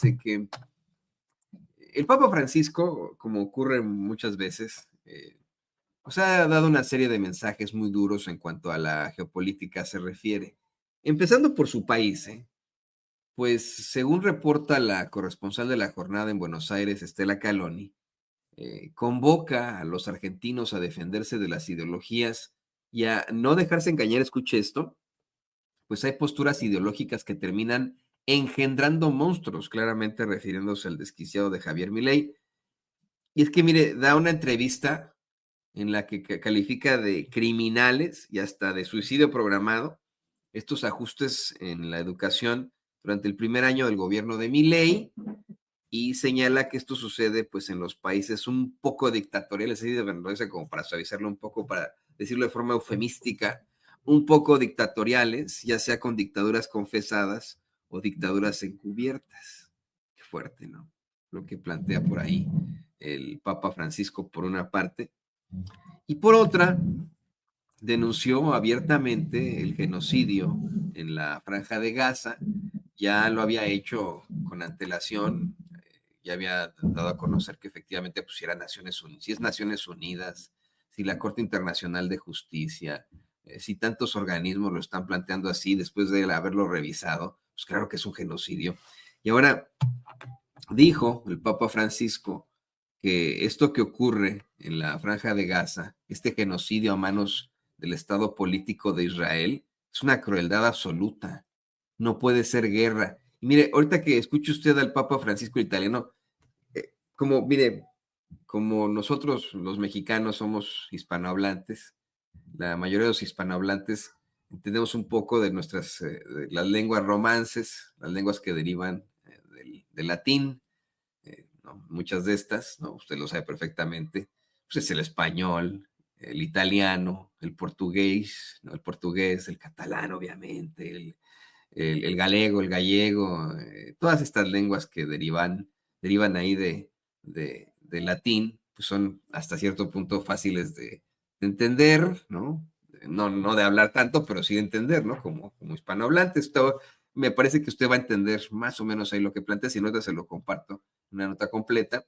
fíjese que el Papa Francisco, como ocurre muchas veces, pues ha dado una serie de mensajes muy duros en cuanto a la geopolítica se refiere. Empezando por su país, pues según reporta la corresponsal de la jornada en Buenos Aires, Estela Caloni, convoca a los argentinos a defenderse de las ideologías y a no dejarse engañar, escuche esto, pues hay posturas ideológicas que terminan engendrando monstruos, claramente refiriéndose al desquiciado de Javier Milei. Y es que, mire, da una entrevista en la que califica de criminales y hasta de suicidio programado estos ajustes en la educación durante el primer año del gobierno de Milei y señala que esto sucede pues en los países un poco dictatoriales, así de como para suavizarlo un poco, para decirlo de forma eufemística, un poco dictatoriales, ya sea con dictaduras confesadas o dictaduras encubiertas. Qué fuerte, ¿no? Lo que plantea por ahí el Papa Francisco por una parte. Y por otra, denunció abiertamente el genocidio en la Franja de Gaza. Ya lo había hecho con antelación, ya había dado a conocer que efectivamente pues, si era Naciones Unidas, si es Naciones Unidas, si la Corte Internacional de Justicia, si tantos organismos lo están planteando así después de haberlo revisado, pues claro que es un genocidio. Y ahora dijo el Papa Francisco que esto que ocurre en la Franja de Gaza, este genocidio a manos del Estado político de Israel, es una crueldad absoluta. No puede ser guerra. Y mire, ahorita que escuche usted al Papa Francisco italiano, mire, como nosotros los mexicanos somos hispanohablantes, la mayoría de los hispanohablantes entendemos un poco de de las lenguas romances, las lenguas que derivan del latín, ¿no? Muchas de estas, ¿no? Usted lo sabe perfectamente, pues es el español, el italiano, el portugués, ¿no? El portugués, el catalán, obviamente, el galego, el gallego, todas estas lenguas que derivan ahí de latín, pues son hasta cierto punto fáciles de entender, ¿no? No de hablar tanto, pero sí de entender, ¿no? Como hispanohablantes. Me parece que usted va a entender más o menos ahí lo que plantea, si no, se lo comparto una nota completa.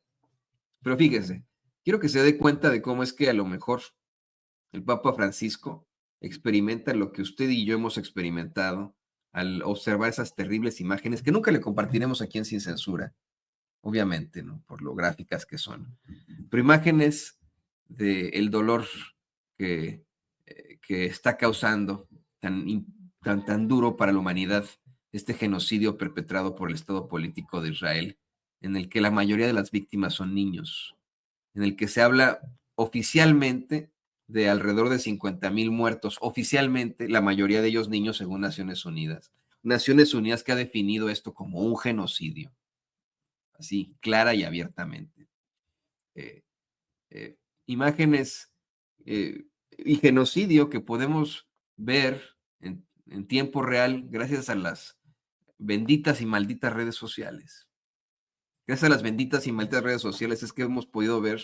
Pero fíjese, quiero que se dé cuenta de cómo es que a lo mejor el Papa Francisco experimenta lo que usted y yo hemos experimentado al observar esas terribles imágenes que nunca le compartiremos aquí en Sin Censura, obviamente, ¿no? Por lo gráficas que son. Pero imágenes del dolor que, que está causando tan duro para la humanidad este genocidio perpetrado por el Estado político de Israel, en el que la mayoría de las víctimas son niños, en el que se habla oficialmente de alrededor de 50,000 muertos, oficialmente la mayoría de ellos niños según Naciones Unidas. Naciones Unidas que ha definido esto como un genocidio, así, clara y abiertamente. Eh, Imágenes y genocidio que podemos ver en tiempo real gracias a las benditas y malditas redes sociales. Gracias a las benditas y malditas redes sociales es que hemos podido ver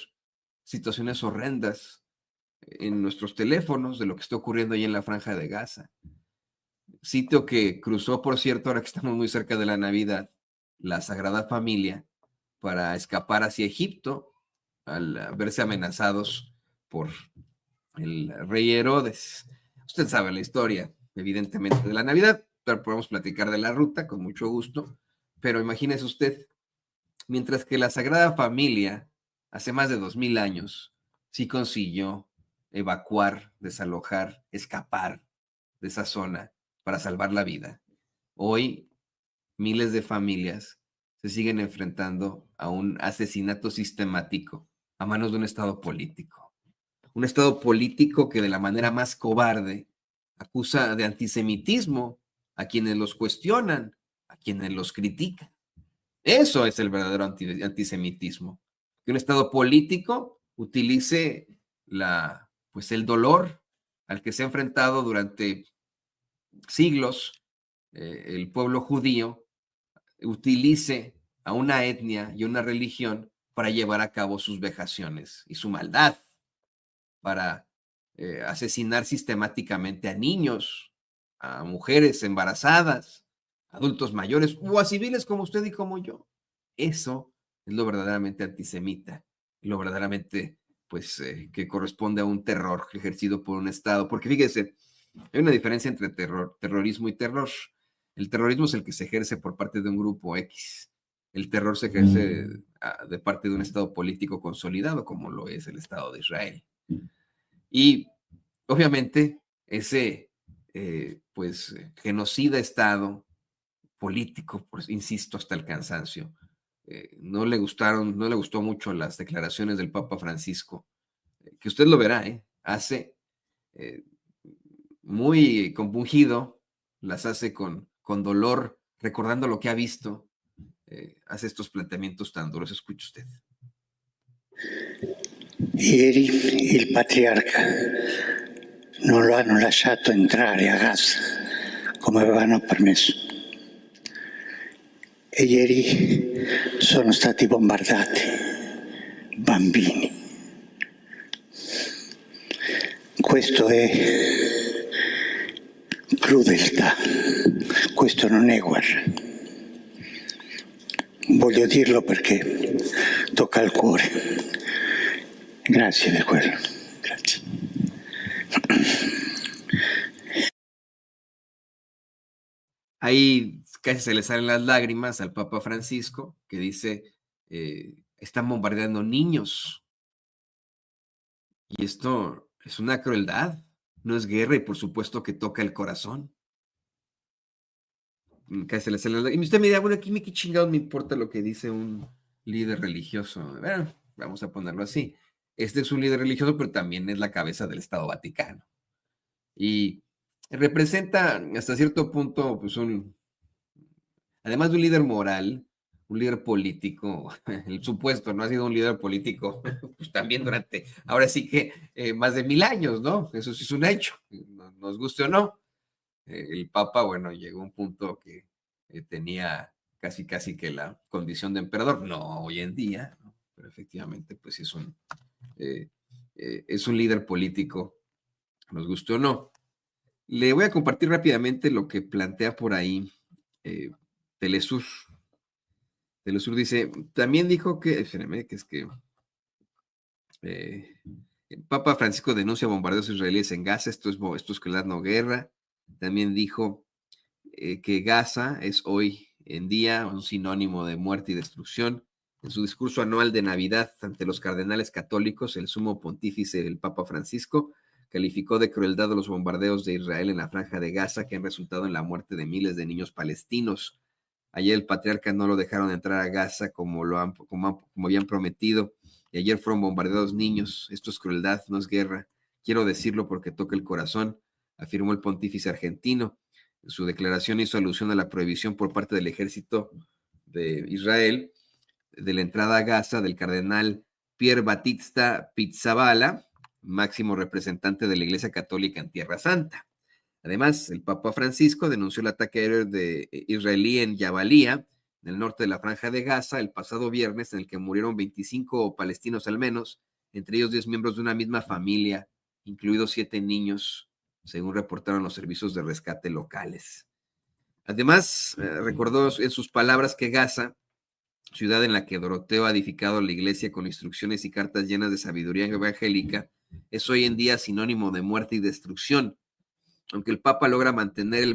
situaciones horrendas en nuestros teléfonos de lo que está ocurriendo ahí en la Franja de Gaza. Sitio que cruzó, por cierto, ahora que estamos muy cerca de la Navidad, la Sagrada Familia, para escapar hacia Egipto al verse amenazados por el rey Herodes. Usted sabe la historia, evidentemente, de la Navidad, pero podemos platicar de la ruta con mucho gusto, pero imagínese usted, mientras que la Sagrada Familia, hace más de 2000 años, sí consiguió evacuar, desalojar, escapar de esa zona para salvar la vida. Hoy, miles de familias se siguen enfrentando a un asesinato sistemático a manos de un Estado político. Un Estado político que de la manera más cobarde acusa de antisemitismo a quienes los cuestionan, a quienes los critican. Eso es el verdadero antisemitismo. Que un Estado político utilice pues el dolor al que se ha enfrentado durante siglos el pueblo judío, utilice a una etnia y una religión para llevar a cabo sus vejaciones y su maldad, para asesinar sistemáticamente a niños, a mujeres embarazadas, adultos mayores o a civiles como usted y como yo. Eso es lo verdaderamente antisemita, lo verdaderamente, pues, que corresponde a un terror ejercido por un Estado. Porque fíjese, hay una diferencia entre terrorismo y terror. El terrorismo es el que se ejerce por parte de un grupo X. El terror se ejerce de parte de un Estado político consolidado, como lo es el Estado de Israel. Y obviamente ese, pues, genocida Estado político, pues, insisto, hasta el cansancio, no le gustó mucho las declaraciones del Papa Francisco, que usted lo verá, hace eh, muy compungido, las hace con dolor, recordando lo que ha visto, hace estos planteamientos tan duros. Escuche usted. Ieri il patriarca non lo hanno lasciato entrare a Gaza come avevano permesso. E ieri sono stati bombardati bambini. Questo è crudeltà, questo non è guerra. Voglio dirlo perché tocca al cuore. Grazie per quello. Grazie. Ahí casi se le salen las lágrimas al Papa Francisco, que dice, están bombardeando niños. Y esto es una crueldad, no es guerra y por supuesto que toca el corazón. Casi se le salen las lágrimas. Y usted me dirá, bueno, aquí qué chingados me importa lo que dice un líder religioso. Bueno, vamos a ponerlo así. Este es un líder religioso, pero también es la cabeza del Estado Vaticano. Y representa hasta cierto punto, pues además de un líder moral, un líder político, el supuesto, no ha sido un líder político, pues también durante, ahora sí que más de 1000 años, ¿no? Eso sí es un hecho, nos guste o no. El Papa, bueno, llegó a un punto que tenía casi que la condición de emperador, no hoy en día, ¿no? Pero efectivamente, pues eh, es un líder político, nos guste o no. Le voy a compartir rápidamente lo que plantea por ahí eh, Telesur. Telesur dice, también dijo que, espérame, que es que eh, el Papa Francisco denuncia bombardeos israelíes en Gaza, esto es crueldad no guerra. También dijo que Gaza es hoy en día un sinónimo de muerte y destrucción. En su discurso anual de Navidad ante los cardenales católicos, el sumo pontífice, el Papa Francisco, calificó de crueldad los bombardeos de Israel en la franja de Gaza que han resultado en la muerte de miles de niños palestinos. Ayer el patriarca no lo dejaron entrar a Gaza como habían prometido, y ayer fueron bombardeados niños. Esto es crueldad, no es guerra. Quiero decirlo porque toca el corazón, afirmó el pontífice argentino. En su declaración hizo alusión a la prohibición por parte del ejército de Israel de la entrada a Gaza del cardenal Pier Battista Pizzaballa, máximo representante de la Iglesia Católica en Tierra Santa. Además, el Papa Francisco denunció el ataque aéreo de israelí en Jabalía, en el norte de la Franja de Gaza, el pasado viernes, en el que murieron 25 palestinos al menos, entre ellos 10 miembros de una misma familia, incluidos 7 niños, según reportaron los servicios de rescate locales. Además, recordó en sus palabras que Gaza, ciudad en la que Doroteo ha edificado la iglesia con instrucciones y cartas llenas de sabiduría evangélica, es hoy en día sinónimo de muerte y destrucción. Aunque el Papa logra mantener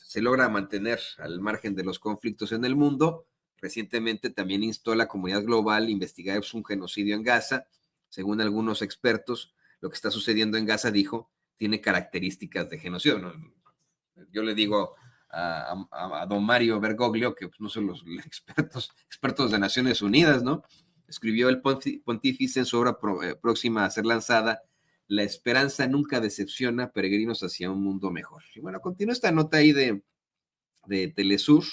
se logra mantener al margen de los conflictos en el mundo, recientemente también instó a la comunidad global a investigar un genocidio en Gaza. Según algunos expertos, lo que está sucediendo en Gaza, dijo, tiene características de genocidio. Yo le digo a don Mario Bergoglio, que no son los expertos de Naciones Unidas, ¿no? Escribió el pontífice en su obra próxima a ser lanzada, La esperanza nunca decepciona, peregrinos hacia un mundo mejor. Y bueno, continúa esta nota ahí de Telesur.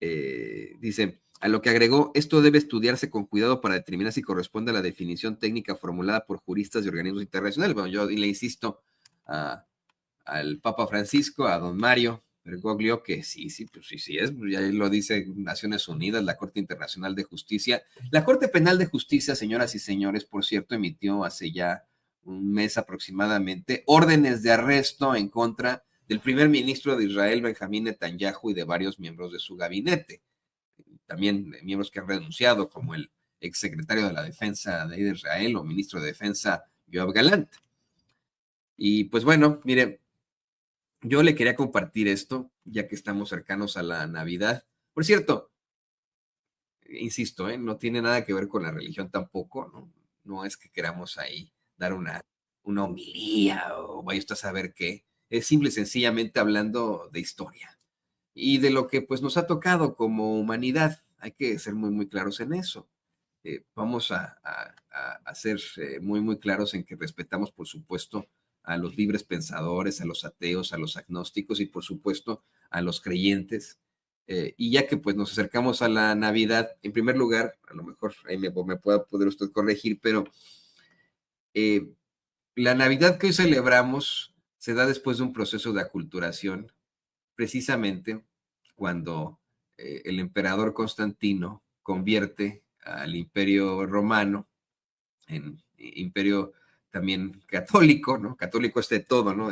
Dice, a lo que agregó, esto debe estudiarse con cuidado para determinar si corresponde a la definición técnica formulada por juristas y organismos internacionales. Bueno, yo le insisto al Papa Francisco, a don Mario Bergoglio, que sí, pues sí es, ya lo dice Naciones Unidas, la Corte Internacional de Justicia. La Corte Penal de Justicia, señoras y señores, por cierto, emitió hace ya un mes aproximadamente órdenes de arresto en contra del primer ministro de Israel, Benjamín Netanyahu, y de varios miembros de su gabinete. también miembros que han renunciado, como el exsecretario de la Defensa de Israel o ministro de Defensa, Yoav Galant. Y pues bueno, mire, yo le quería compartir esto, ya que estamos cercanos a la Navidad. Por cierto, insisto, no tiene nada que ver con la religión tampoco, ¿no? No es que queramos ahí dar una homilía o vaya usted a saber qué. Es simple y sencillamente hablando de historia y de lo que pues nos ha tocado como humanidad. Hay que ser muy, muy claros en eso. Vamos a ser muy, muy claros en que respetamos, por supuesto, a los libres pensadores, a los ateos, a los agnósticos y, por supuesto, a los creyentes. Y ya que pues nos acercamos a la Navidad, en primer lugar, a lo mejor ahí me pueda poder usted corregir, pero eh, la Navidad que hoy celebramos se da después de un proceso de aculturación, precisamente cuando el emperador Constantino convierte al Imperio Romano en imperio también católico, ¿no? Católico es de todo, ¿no?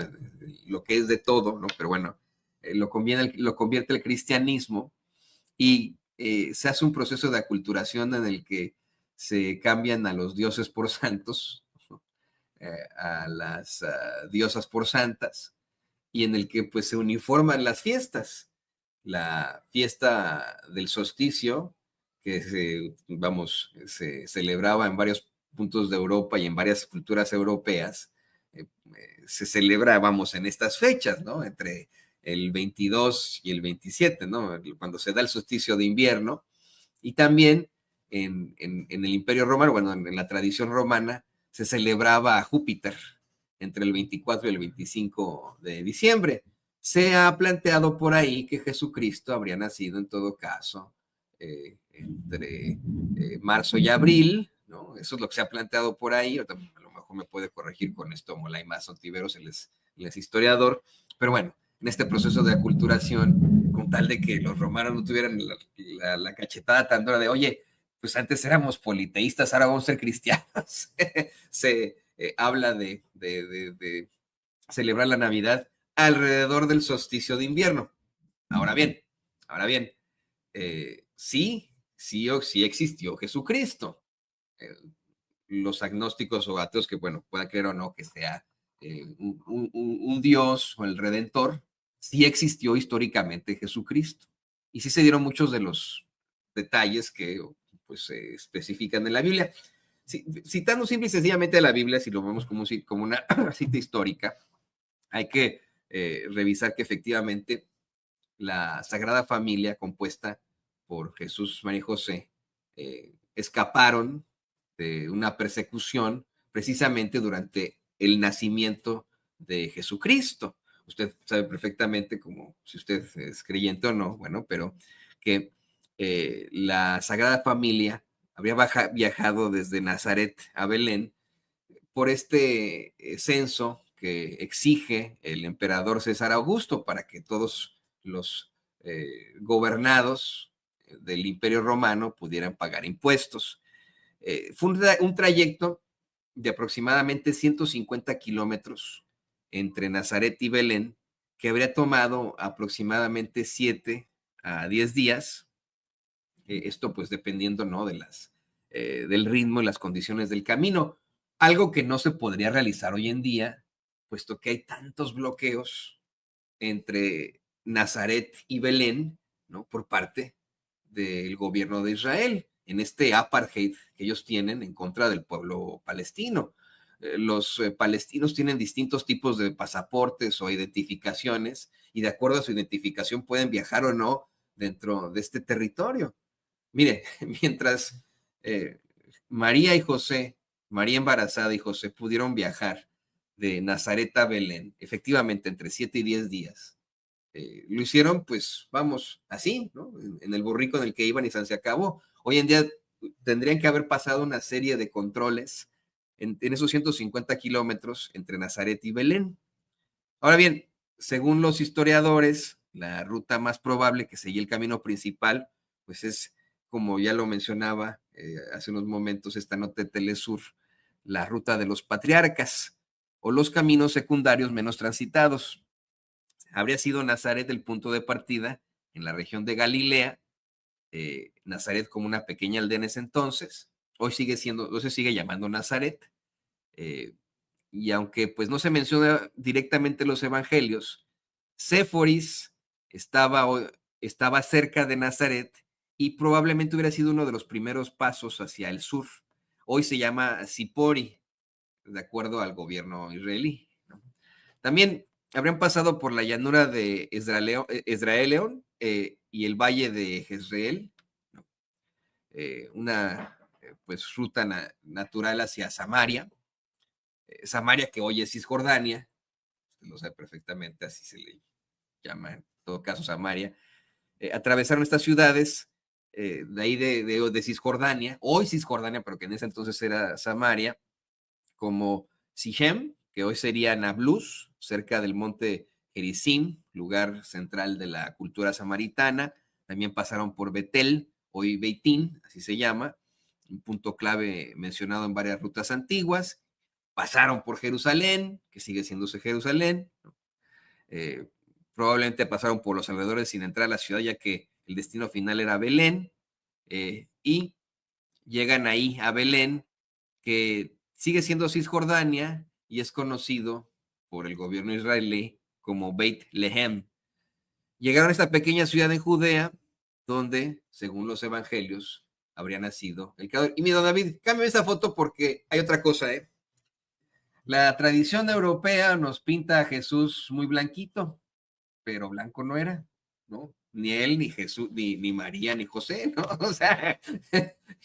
Lo que es de todo, ¿no? Pero bueno, lo convierte el cristianismo y se hace un proceso de aculturación en el que se cambian a los dioses por santos, a las diosas por santas, y en el que pues se uniforman las fiestas. La fiesta del solsticio, que se celebraba en varios puntos de Europa y en varias culturas europeas, se celebra, vamos, en estas fechas, ¿no? Entre el 22 y el 27, ¿no? Cuando se da el solsticio de invierno. Y también en el Imperio Romano, bueno, en la tradición romana, se celebraba a Júpiter entre el 24 y el 25 de diciembre. Se ha planteado por ahí que Jesucristo habría nacido en todo caso entre marzo y abril, ¿no? Eso es lo que se ha planteado por ahí, o también, a lo mejor me puede corregir con esto Molay Mazo Tiveros, él es historiador, pero bueno, en este proceso de aculturación, con tal de que los romanos no tuvieran la cachetada tan dura de, oye, pues antes éramos politeístas, ahora vamos a ser cristianos, se habla de celebrar la Navidad alrededor del solsticio de invierno. Ahora bien, sí existió Jesucristo. Eh, los agnósticos o ateos que, bueno, puedan creer o no que sea un Dios o el Redentor, sí existió históricamente Jesucristo. Y sí se dieron muchos de los detalles que pues se especifican en la Biblia. Citando simple y sencillamente la Biblia, si lo vemos como una cita histórica, hay que revisar que efectivamente la Sagrada Familia, compuesta por Jesús, María y José, escaparon de una persecución precisamente durante el nacimiento de Jesucristo. Usted sabe perfectamente, como si usted es creyente o no, bueno, pero que la Sagrada Familia habría viajado desde Nazaret a Belén por este censo que exige el emperador César Augusto para que todos los gobernados del Imperio Romano pudieran pagar impuestos. Fue un trayecto de aproximadamente 150 kilómetros entre Nazaret y Belén, que habría tomado aproximadamente 7 a 10 días. Esto pues dependiendo, ¿no? Del ritmo y las condiciones del camino. Algo que no se podría realizar hoy en día, puesto que hay tantos bloqueos entre Nazaret y Belén, ¿no? Por parte del gobierno de Israel, en este apartheid que ellos tienen en contra del pueblo palestino. Los palestinos tienen distintos tipos de pasaportes o identificaciones y de acuerdo a su identificación pueden viajar o no dentro de este territorio. Mire, mientras eh, María y José, María embarazada y José pudieron viajar de Nazaret a Belén, efectivamente entre 7 y 10 días, lo hicieron pues vamos así, ¿no? En el burrico en el que iban y se acabó. Hoy en día tendrían que haber pasado una serie de controles en esos 150 kilómetros entre Nazaret y Belén. Ahora bien, según los historiadores, la ruta más probable que seguía el camino principal, pues es, como ya lo mencionaba hace unos momentos esta nota de Telesur, la ruta de los patriarcas o los caminos secundarios menos transitados. Habría sido Nazaret el punto de partida en la región de Galilea, Nazaret como una pequeña aldea en ese entonces. Hoy se sigue llamando Nazaret. Y aunque pues no se menciona directamente en los evangelios, Séforis estaba cerca de Nazaret y probablemente hubiera sido uno de los primeros pasos hacia el sur. Hoy se llama Sipori, de acuerdo al gobierno israelí, ¿no? También habrían pasado por la llanura de Esdraeleon y el valle de Jezreel, ¿no? Una pues ruta natural hacia Samaria. Samaria, que hoy es Cisjordania, usted lo sabe perfectamente, así se le llama en todo caso Samaria. Atravesaron estas ciudades de ahí de Cisjordania, hoy Cisjordania, pero que en ese entonces era Samaria, como Sichem, que hoy sería Nablus, cerca del monte Gerizim, lugar central de la cultura samaritana. También pasaron por Betel, hoy Beitín, así se llama, un punto clave mencionado en varias rutas antiguas. Pasaron por Jerusalén, que sigue siéndose Jerusalén, ¿no? Probablemente pasaron por los alrededores sin entrar a la ciudad, ya que el destino final era Belén, y llegan ahí a Belén, que sigue siendo Cisjordania y es conocido por el gobierno israelí como Beit Lehem. Llegaron a esta pequeña ciudad en Judea, donde, según los evangelios, habría nacido el creador. Y mira, David, cámbiame esta foto porque hay otra cosa, ¿eh? La tradición europea nos pinta a Jesús muy blanquito, pero blanco no era, ¿no? Ni él, ni Jesús, ni María, ni José, ¿no? O sea,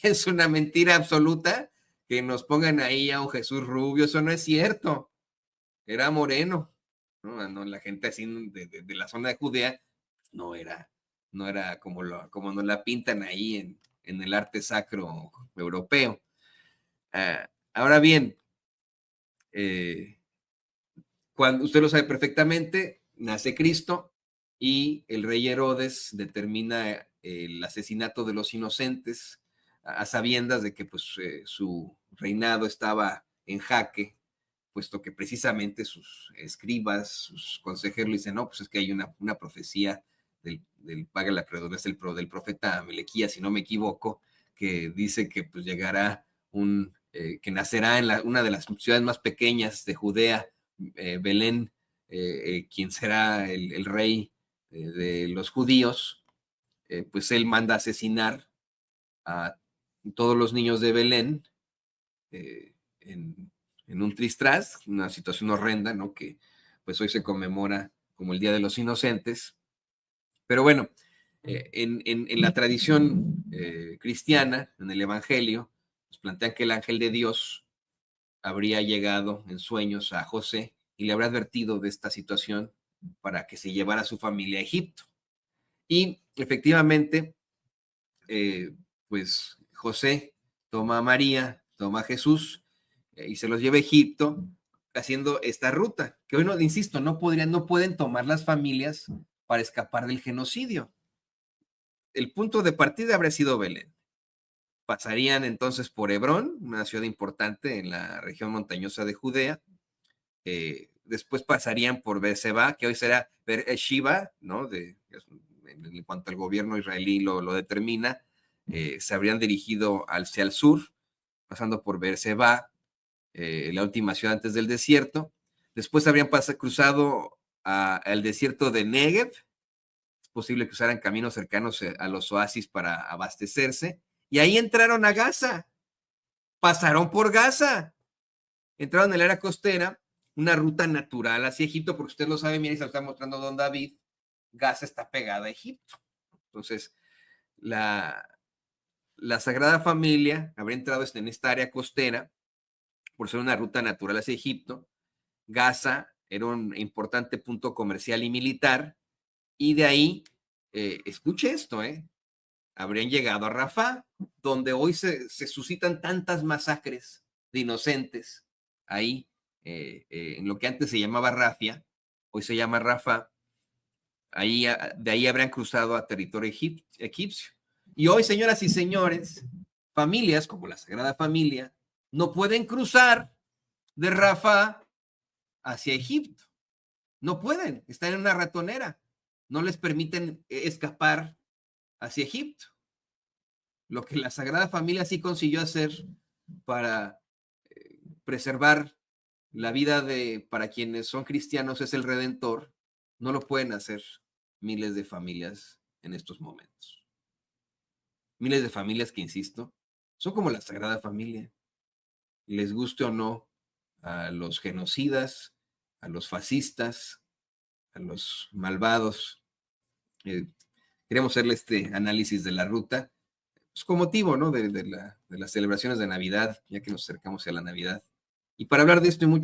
es una mentira absoluta que nos pongan ahí a un Jesús rubio, eso no es cierto. Era moreno, ¿no? No, la gente así de la zona de Judea no era como nos la pintan ahí en el arte sacro europeo. Ahora bien, cuando usted lo sabe perfectamente, nace Cristo y el rey Herodes determina el asesinato de los inocentes a sabiendas de que pues, su reinado estaba en jaque, puesto que precisamente sus escribas, sus consejeros le dicen, no, pues es que hay una profecía paga la credulidad del profeta Melequías, si no me equivoco, que dice que pues llegará que nacerá en una de las ciudades más pequeñas de Judea, Belén, quien será el rey de los judíos. Pues él manda asesinar a todos los niños de Belén en un tristras, una situación horrenda, ¿no? Que pues hoy se conmemora como el Día de los Inocentes. Pero bueno, en la tradición cristiana, en el Evangelio, nos plantean que el ángel de Dios habría llegado en sueños a José y le habría advertido de esta situación para que se llevara a su familia a Egipto. Y efectivamente, pues José toma a María, toma a Jesús y se los lleva a Egipto haciendo esta ruta, que hoy no, insisto, no pueden tomar las familias para escapar del genocidio. El punto de partida habría sido Belén. Pasarían entonces por Hebrón, una ciudad importante en la región montañosa de Judea. Después pasarían por Beerseba, que hoy será Beersheba, ¿no? En cuanto al gobierno israelí lo determina. Se habrían dirigido hacia el sur, pasando por Beerseba, la última ciudad antes del desierto. Después habrían cruzado al desierto de Negev. Es posible que usaran caminos cercanos a los oasis para abastecerse. Y ahí entraron a Gaza. Pasaron por Gaza. Entraron en el área costera, una ruta natural hacia Egipto, porque usted lo sabe, mira, y se lo está mostrando don David, Gaza está pegada a Egipto. Entonces, la Sagrada Familia habría entrado en esta área costera por ser una ruta natural hacia Egipto. Gaza era un importante punto comercial y militar, y de ahí, escuche esto, habrían llegado a Rafah, donde hoy se suscitan tantas masacres de inocentes, ahí, en lo que antes se llamaba Rafia, hoy se llama Rafah. De ahí habrían cruzado a territorio egipcio. Y hoy, señoras y señores, familias como la Sagrada Familia no pueden cruzar de Rafah hacia Egipto. No pueden, están en una ratonera. No les permiten escapar hacia Egipto. lo que la Sagrada Familia sí consiguió hacer para preservar la vida para quienes son cristianos es el Redentor, no lo pueden hacer miles de familias en estos momentos. Miles de familias que, insisto, son como la Sagrada Familia. Les guste o no a los genocidas, a los fascistas, a los malvados. Queremos hacerle este análisis de la ruta, pues, con motivo, ¿no? de las celebraciones de Navidad, ya que nos acercamos a la Navidad. Y para hablar de esto y mucho